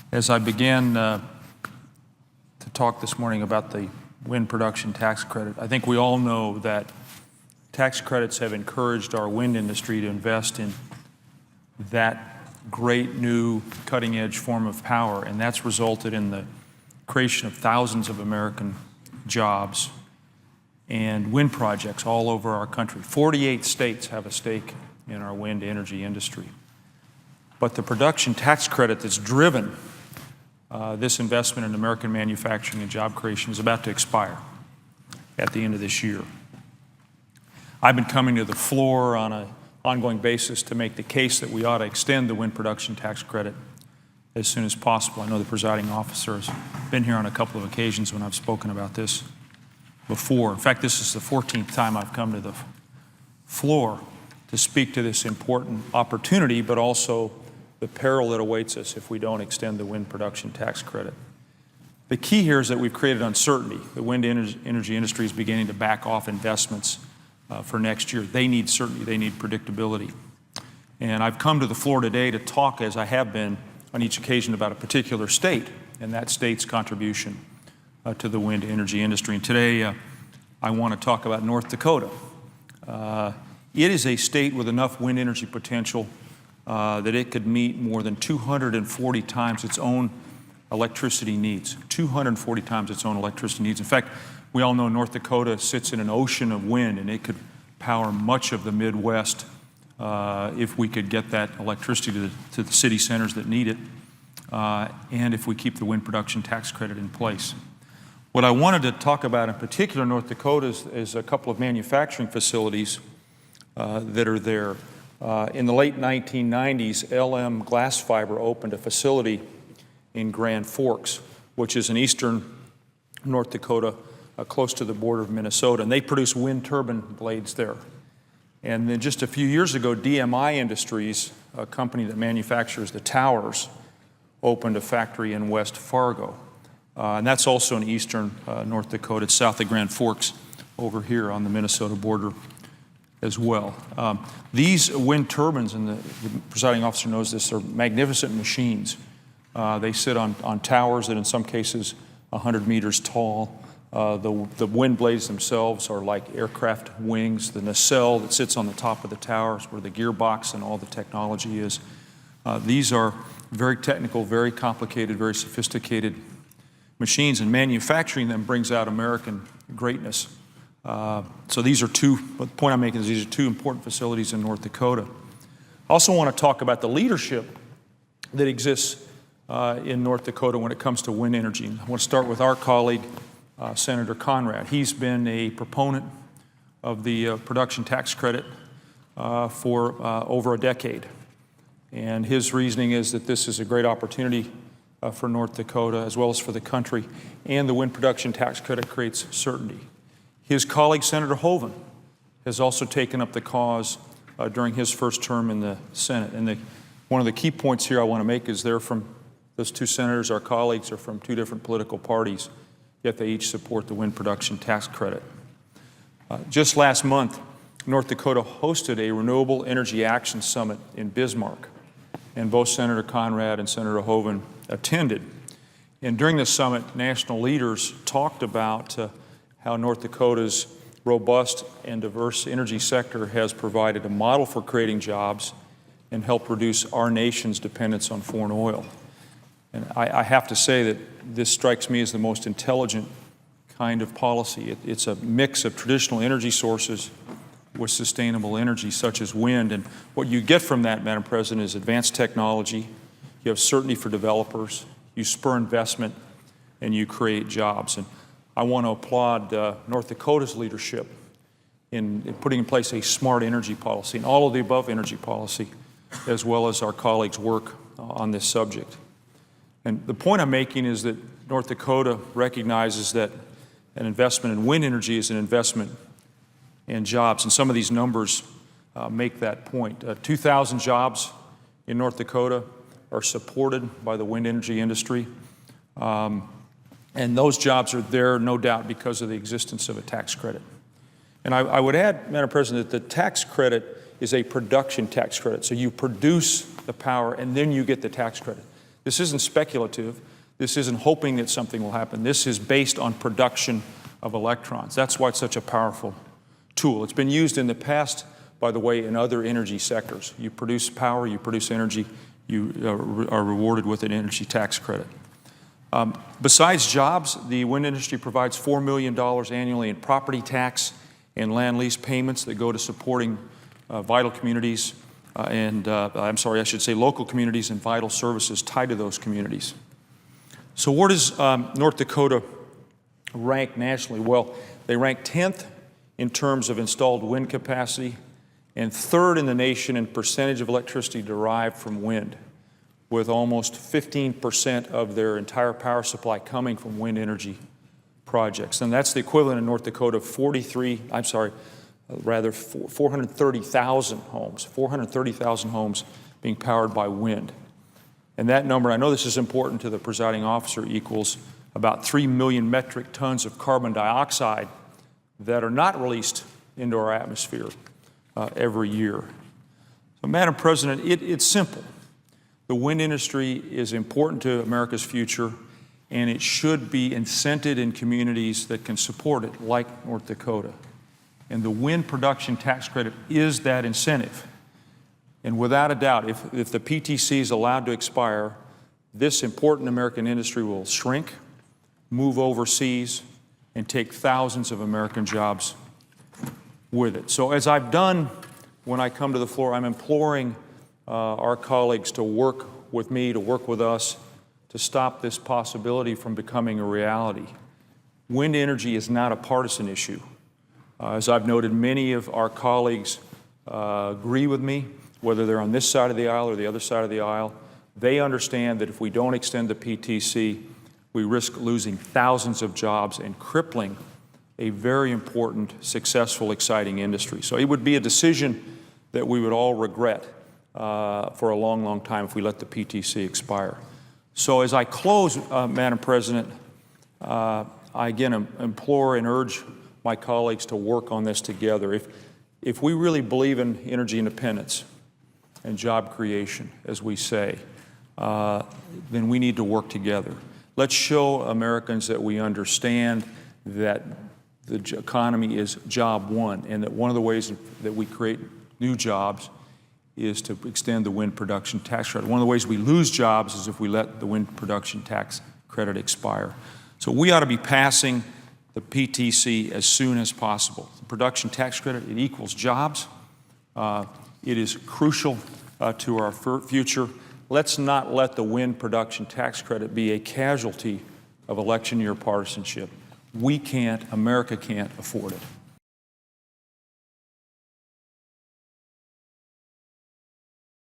As I began to talk this morning about the wind production tax credit, I think we all know that tax credits have encouraged our wind industry to invest in that great new cutting-edge form of power, and that's resulted in the creation of thousands of American jobs and wind projects all over our country. 48 states have a stake in our wind energy industry. But the production tax credit that's driven this investment in American manufacturing and job creation is about to expire at the end of this year. I've been coming to the floor on an ongoing basis to make the case that we ought to extend the wind production tax credit as soon as possible. I know the presiding officer has been here on a couple of occasions when I've spoken about this before. In fact, this is the 14th time I've come to the floor to speak to this important opportunity, but also the peril that awaits us if we don't extend the wind production tax credit. The key here is that we've created uncertainty. The wind energy industry is beginning to back off investments for next year. They need certainty, they need predictability. And I've come to the floor today to talk, as I have been on each occasion, about a particular state and that state's contribution to the wind energy industry. And today I want to talk about North Dakota. It is a state with enough wind energy potential that it could meet more than 240 times its own electricity needs. 240 times its own electricity needs. In fact, we all know North Dakota sits in an ocean of wind, and it could power much of the Midwest if we could get that electricity to the city centers that need it, and if we keep the wind production tax credit in place. What I wanted to talk about in particular in North Dakota is a couple of manufacturing facilities that are there. In the late 1990s, LM Glass Fiber opened a facility in Grand Forks, which is in eastern North Dakota, close to the border of Minnesota, and they produce wind turbine blades there. And then just a few years ago, DMI Industries, a company that manufactures the towers, opened a factory in West Fargo. And that's also in eastern North Dakota. It's south of Grand Forks over here on the Minnesota border as well. These wind turbines, and the presiding officer knows this, are magnificent machines. They sit on towers that in some cases 100 meters tall. The wind blades themselves are like aircraft wings. The nacelle that sits on the top of the tower is where the gearbox and all the technology is. These are very technical, very complicated, very sophisticated machines, and manufacturing them brings out American greatness. So these are the point I'm making is these are two important facilities in North Dakota. I also want to talk about the leadership that exists in North Dakota when it comes to wind energy. I want to start with our colleague, Senator Conrad. He's been a proponent of the production tax credit for over a decade. And his reasoning is that this is a great opportunity for North Dakota as well as for the country, and the wind production tax credit creates certainty. His colleague, Senator Hoeven, has also taken up the cause during his first term in the Senate. And one of the key points here I want to make is those two senators, our colleagues, are from two different political parties, yet they each support the wind production tax credit. Just last month, North Dakota hosted a Renewable Energy Action Summit in Bismarck, and both Senator Conrad and Senator Hoeven attended. And during this summit, national leaders talked about how North Dakota's robust and diverse energy sector has provided a model for creating jobs and helped reduce our nation's dependence on foreign oil. And I have to say that this strikes me as the most intelligent kind of policy. It's a mix of traditional energy sources with sustainable energy such as wind. And what you get from that, Madam President, is advanced technology. You have certainty for developers, you spur investment, and you create jobs. And I want to applaud North Dakota's leadership in putting in place a smart energy policy and all of the above energy policy, as well as our colleagues' work on this subject. And the point I'm making is that North Dakota recognizes that an investment in wind energy is an investment in jobs, and some of these numbers make that point. 2,000 jobs in North Dakota are supported by the wind energy industry. And those jobs are there, no doubt, because of the existence of a tax credit. And I would add, Madam President, that the tax credit is a production tax credit. So you produce the power and then you get the tax credit. This isn't speculative. This isn't hoping that something will happen. This is based on production of electrons. That's why it's such a powerful tool. It's been used in the past, by the way, in other energy sectors. You produce power, you produce energy, you are rewarded with an energy tax credit. Besides jobs, the wind industry provides $4 million annually in property tax and land lease payments that go to supporting vital communities I should say local communities and vital services tied to those communities. So where does North Dakota rank nationally? Well, they rank 10th in terms of installed wind capacity and 3rd in the nation in percentage of electricity derived from wind, with almost 15% of their entire power supply coming from wind energy projects. And that's the equivalent in North Dakota of 430,000 homes, 430,000 homes being powered by wind. And that number, I know this is important to the presiding officer, equals about 3 million metric tons of carbon dioxide that are not released into our atmosphere every year. So, Madam President, it's simple. The wind industry is important to America's future, and it should be incented in communities that can support it, like North Dakota. And the wind production tax credit is that incentive. And without a doubt, if the PTC is allowed to expire, this important American industry will shrink, move overseas, and take thousands of American jobs with it. So as I've done when I come to the floor, I'm imploring our colleagues to work with me, to work with us, to stop this possibility from becoming a reality. Wind energy is not a partisan issue. As I've noted, many of our colleagues agree with me, whether they're on this side of the aisle or the other side of the aisle. They understand that if we don't extend the PTC, we risk losing thousands of jobs and crippling a very important, successful, exciting industry. So it would be a decision that we would all regret for a long, long time if we let the PTC expire. So as I close, Madam President, I again implore and urge my colleagues to work on this together. If we really believe in energy independence and job creation, as we say, then we need to work together. Let's show Americans that we understand that the economy is job one, and that one of the ways that we create new jobs is to extend the wind production tax credit. One of the ways we lose jobs is if we let the wind production tax credit expire. So we ought to be passing the PTC as soon as possible. The production tax credit, it equals jobs. It is crucial to our future. Let's not let the wind production tax credit be a casualty of election year partisanship. We can't, America can't afford it.